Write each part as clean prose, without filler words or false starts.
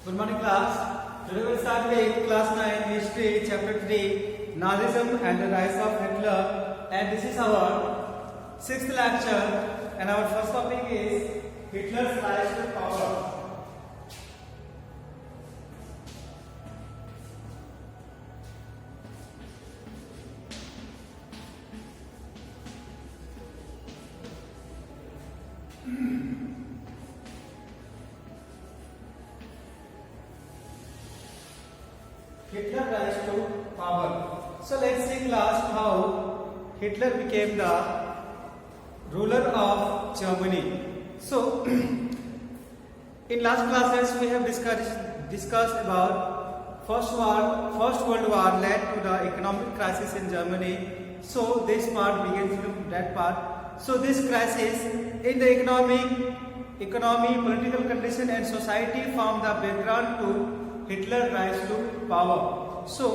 Good morning, class. Today we'll start with class 9 history chapter 3 Nazism and the rise of Hitler, and this is our sixth lecture, and our first topic is Hitler's rise to power. Hitler rise to power. So let's see, class, how Hitler became the ruler of Germany. So in last classes we have discussed about First World War led to the economic crisis in Germany. So this part begins from that part. So this crisis in the economy, political condition and society formed the background to Hitler rise to power. So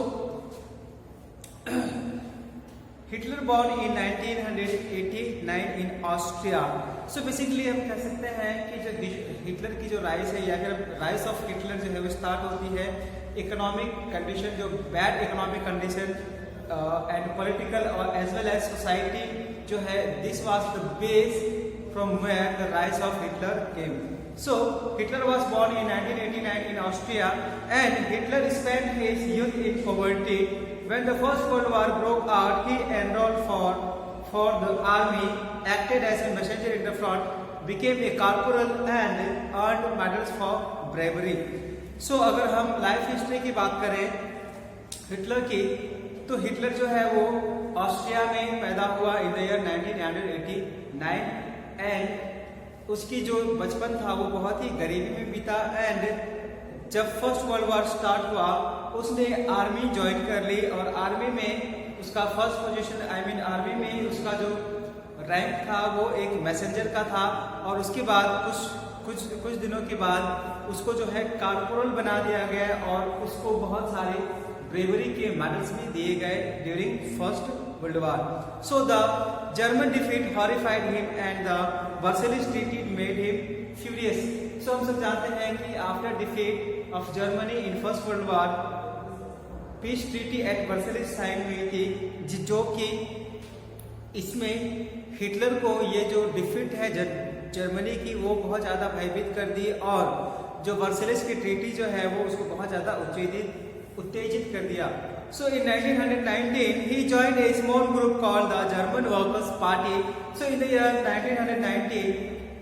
Hitler born in 1989 in Austria. So basically हम कह सकते हैं कि जो Hitler की जो rise है या फिर राइज ऑफ हिटलर जो है वो स्टार्ट होती है इकोनॉमिक कंडीशन, जो bad economic condition and political और एज वेल एज सोसाइटी जो है, this was the base from where the rise of Hitler came. So Hitler was born in 1989 in Austria, and Hitler spent his youth in poverty. When the First World War broke out, he enrolled for the army, acted as a messenger in the front, became a corporal and earned medals for bravery. So अगर हम life history की बात करें Hitler की, तो Hitler जो है वो ऑस्ट्रिया में पैदा हुआ इन द ईयर 1989, एंड उसकी जो बचपन था वो बहुत ही गरीबी में बीता। एंड जब फर्स्ट वर्ल्ड वॉर स्टार्ट हुआ उसने आर्मी ज्वाइन कर ली, और आर्मी में उसका फर्स्ट पोजीशन आर्मी में उसका जो रैंक था वो एक मैसेंजर का था, और उसके बाद कुछ दिनों के बाद उसको जो है कॉर्पोरल बना दिया गया, और उसको बहुत सारे ब्रेवरी के मेडल्स भी दिए गए during first world war. So the German defeat horrified him and the Versailles Treaty made him furious. So हम सब जानते हैं कि after defeat of Germany in First World War, peace treaty at Versailles sign हुई थी, जो कि इसमें हिटलर को ये जो डिफीट है जर्मनी की वो बहुत ज़्यादा भयभीत कर दी, और जो वर्सेलिस की ट्रीटी जो है वो उसको बहुत ज़्यादा उत्तेजित कर दिया. So in 1919 he joined a small group called the German Workers' Party. So in the year 1919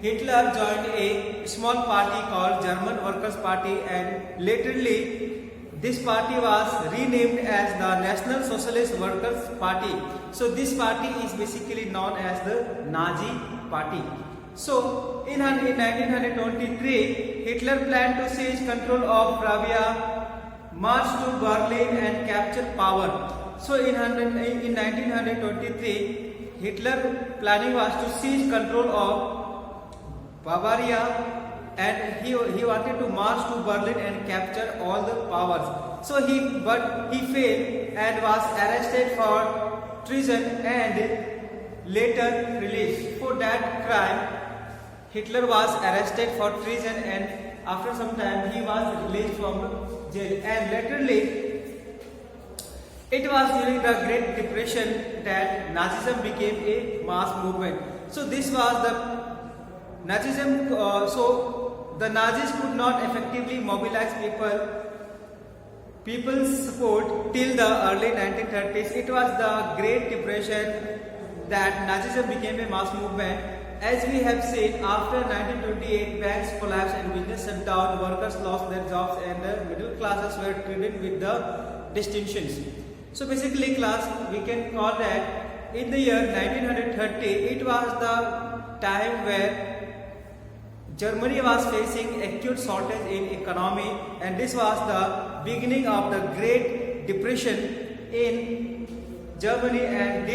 Hitler joined a small party called German Workers' Party, and laterly this party was renamed as the National Socialist Workers' Party. So this party is basically known as the Nazi Party. So in 1923 Hitler planned to seize control of Bavaria, march to Berlin and capture power. So in 1923 Hitler planning was to seize control of Bavaria, and he wanted to march to Berlin and capture all the powers. So he failed and was arrested for treason and later released. For that crime Hitler was arrested for treason, and after some time he was released from jail. And laterally it was during the Great Depression that Nazism became a mass movement. So this was the Nazism. So the Nazis could not effectively mobilize people's support till the early 1930s. It was the Great Depression that Nazism became a mass movement. As we have seen, after 1928, banks collapsed and business shut down, workers lost their jobs, and the middle classes were treated with the distinctions. So basically, class, we can call that in the year 1930, it was the time where Germany was facing acute shortage in economy, and this was the beginning of the Great Depression in Germany. And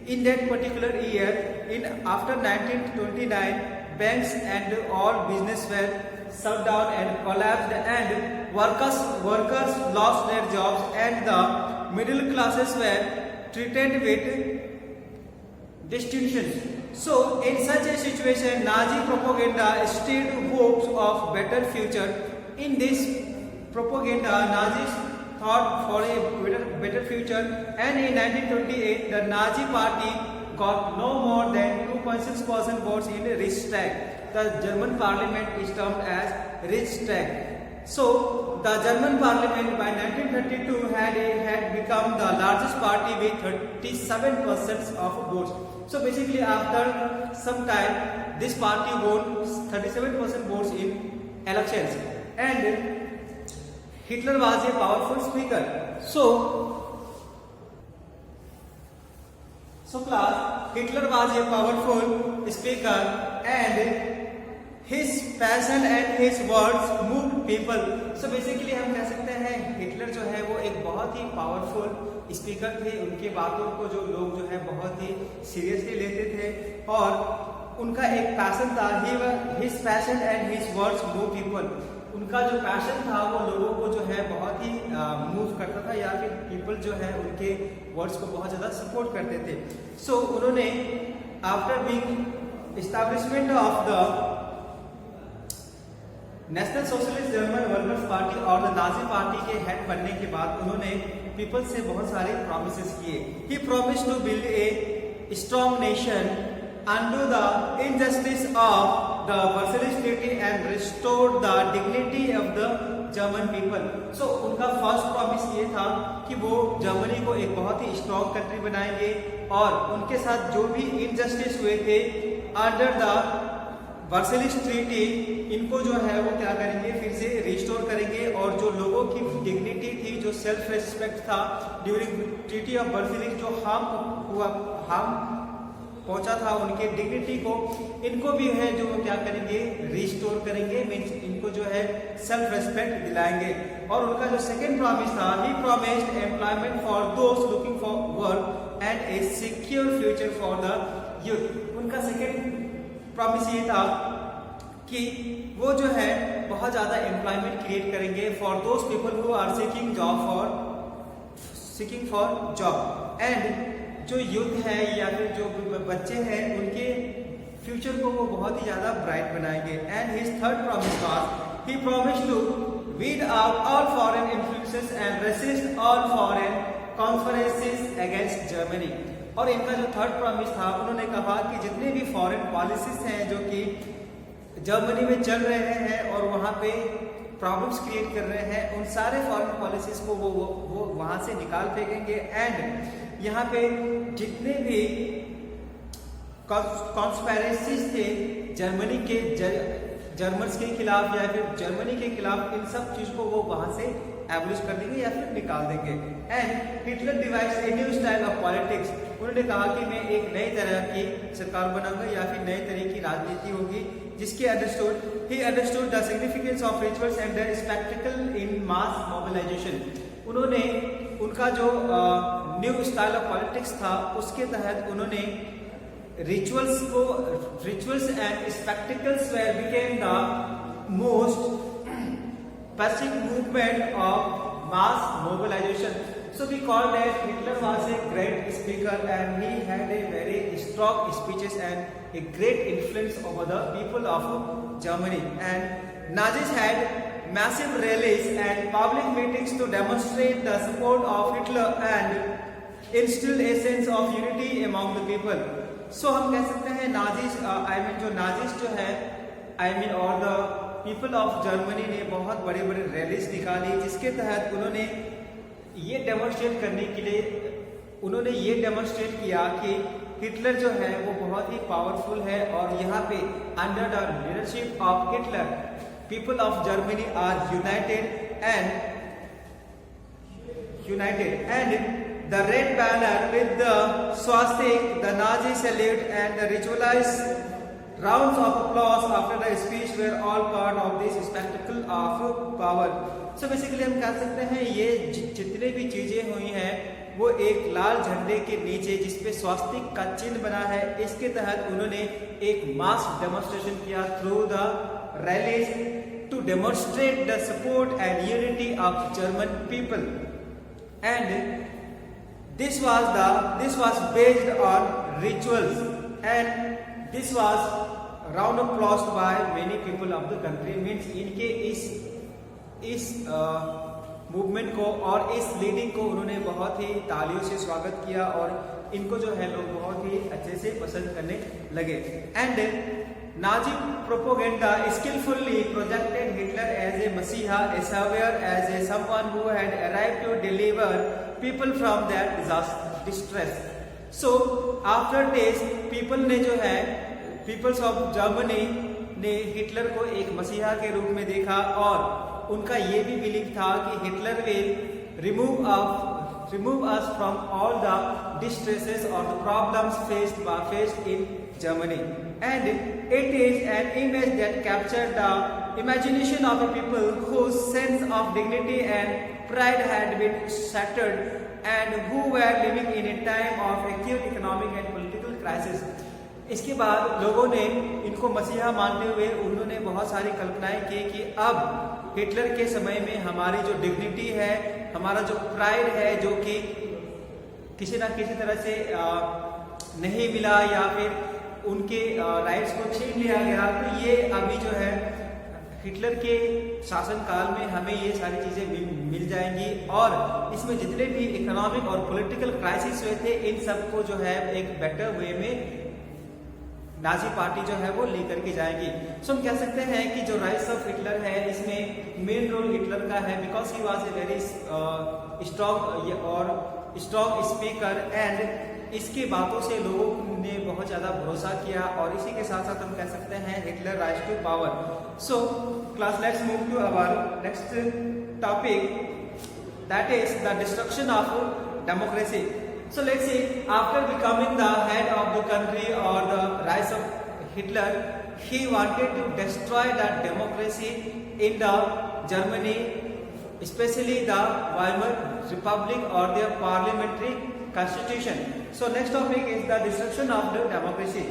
in that particular year, after 1929, banks and all business were shut down and collapsed, and workers lost their jobs, and the middle classes were treated with distinctions. So, in such a situation, Nazi propaganda stirred hopes of better future In this propaganda, Nazis thought for a better future, and in 1928, the Nazi Party got no more than 2.6% votes in the Reichstag. The German parliament is termed as Reichstag. So, the German parliament by 1932 had become the largest party with 37% of votes. So, basically, after some time, this party won 37% votes in elections, and Hitler was a powerful speaker. So class, Hitler was a powerful speaker, and his passion and his words moved people. So basically हम कह सकते हैं Hitler जो है वो एक बहुत ही powerful speaker थे. उनके बातों को जो लोग जो है बहुत ही सीरियसली लेते थे, और उनका एक पैशन था, his passion and his words move people. उनका जो पैशन था वो लोगों को जो है बहुत ही मूव करता था, या फिर पीपल जो है उनके वर्ड्स को बहुत ज़्यादा सपोर्ट करते थे. सो उन्होंने after being establishment of the national socialist German workers party और द नाजी पार्टी के हेड बनने के बाद उन्होंने पीपल से बहुत सारे प्रॉमिसेस किए. He promise to build a strong nation, undo the injustice of the Versailles Treaty and restore the dignity of the German people. So उनका फर्स्ट प्रॉमिस ये था कि वो जर्मनी को एक बहुत ही स्ट्रॉन्ग कंट्री बनाएंगे, और उनके साथ जो भी इनजस्टिस हुए थे अंडर द वर्सेलिस ट्रीटी, इनको जो है वो क्या करेंगे, फिर से रिस्टोर करेंगे, और जो लोगों की डिग्निटी थी, जो सेल्फ रेस्पेक्ट था ड्यूरिंग ट्रीटी ऑफ वर्सेलिस, जो हार्म पहुंचा था उनके डिग्निटी को, इनको भी है जो क्या करेंगे, रिस्टोर करेंगे. मीन्स इनको जो है सेल्फ रेस्पेक्ट दिलाएंगे. और उनका जो सेकंड प्रॉमिस था, he promised employment for those looking for work and a secure future for the youth. उनका सेकंड प्रॉमिस ये था कि वो जो है बहुत ज्यादा एम्प्लॉयमेंट क्रिएट करेंगे for those people who are seeking for job, and जो यूथ है या फिर जो बच्चे हैं उनके फ्यूचर को वो बहुत ही ज्यादा ब्राइट बनाएंगे. And his third promise was, he promised to weed out all foreign influences and resist all foreign conferences against Germany. और इनका जो थर्ड प्रॉमिस था, उन्होंने कहा कि जितने भी फॉरेन पॉलिसीज हैं जो कि जर्मनी में चल रहे हैं और वहां पे प्रॉब्लम्स क्रिएट कर रहे हैं, उन सारे फॉरेन पॉलिसीज को वो वहां से निकाल फेंकेंगे. एंड यहाँ पे जितने भी कॉन्स्पिरेसीज थे जर्मनी के जर्मन्स के खिलाफ या फिर जर्मनी के खिलाफ, इन सब चीज को वो वहां से एबलिश कर देंगे या फिर निकाल देंगे. And Hitler divides a new style of politics. उन्होंने कहा कि मैं एक नई तरह की सरकार बनाऊंगा या फिर नई तरह की राजनीति होगी, जिसके he understood the significance of rituals and the spectacle in mass mobilisation. उन्होंने उनका जो न्यू स्टाइल ऑफ पॉलिटिक्स था उसके तहत उन्होंने rituals and spectacles were became the most basic movement of mass mobilization. So we call that Hitler was a great speaker, and he had a very strong speeches and a great influence over the people of Germany. And Nazis had massive rallies and public meetings to demonstrate the support of Hitler and instill a sense of unity among the people. So हम कह सकते हैं Nazis जो Nazis जो है और the people of Germany ने बहुत बड़े बड़े रैलीज निकाली, जिसके तहत उन्होंने ये डेमोन्स्ट्रेट करने के लिए उन्होंने ये डेमोन्स्ट्रेट किया कि हिटलर जो है वो बहुत ही पावरफुल है, और यहाँ पे under the leadership of Hitler people of Germany are united and the red banner with the swastika, the Nazi salute and the ritualized rounds of applause after the speech were all part of this spectacle of power. So basically हम कह सकते हैं ये जितने भी चीजें हुई हैं वो एक लाल झंडे के नीचे जिसपे स्वास्तिक का चिन्ह बना है, इसके तहत उन्होंने एक मास डेमोन्स्ट्रेशन किया through the rallies to demonstrate the support and unity of German people. And This was based on rituals, and this was round of applause by many people of the country. Means इनके इस इस movement को और इस leading को उन्होंने बहुत ही तालियों से स्वागत किया और इनको जो है लोग बहुत ही अच्छे से पसंद करने लगे। And Nazi propaganda skillfully projected Hitler as a messiah, a savior, as a someone who had arrived to deliver people from their distress. So after this people ने जो है पीपल्स ऑफ जर्मनी ने हिटलर को एक मसीहा के रूप में देखा और उनका ये भी बिलीव था कि Hitler will remove us from all the distresses और the problems faced in Germany. And it is an image that captured the imagination of the people whose sense of dignity and pride had been shattered and who were living in a time of acute economic and political crisis. इसके बाद लोगों ने इनको मसीहा मानते हुए उन्होंने बहुत सारी कल्पनाएं की कि अब हिटलर के समय में हमारी जो डिग्निटी है, हमारा जो प्राइड है, जो कि किसी ना किसी तरह से नहीं मिला या फिर उनके राइट्स को छीन लिया गया, तो ये अभी जो है हिटलर के शासनकाल में हमें ये सारी चीजें मिल जाएंगी और इसमें जितने भी इकोनॉमिक और पॉलिटिकल क्राइसिस हुए थे इन सबको जो है एक बेटर वे में नाजी पार्टी जो है वो लेकर के जाएगी। सो हम कह सकते हैं कि जो राइज ऑफ हिटलर है इसमें मेन रोल हिटलर का है, because he was a very strong speaker and इसकी बातों से लोगों ने बहुत ज्यादा भरोसा किया और इसी के साथ साथ हम कह सकते हैं Hitler rise to power. So class let's move to our next topic, that is the destruction of democracy. So let's see, after becoming the head of the country or the rise of Hitler, he wanted to destroy the democracy in the Germany, especially the Weimar Republic or their parliamentary constitution. So next topic is the destruction of the democracy.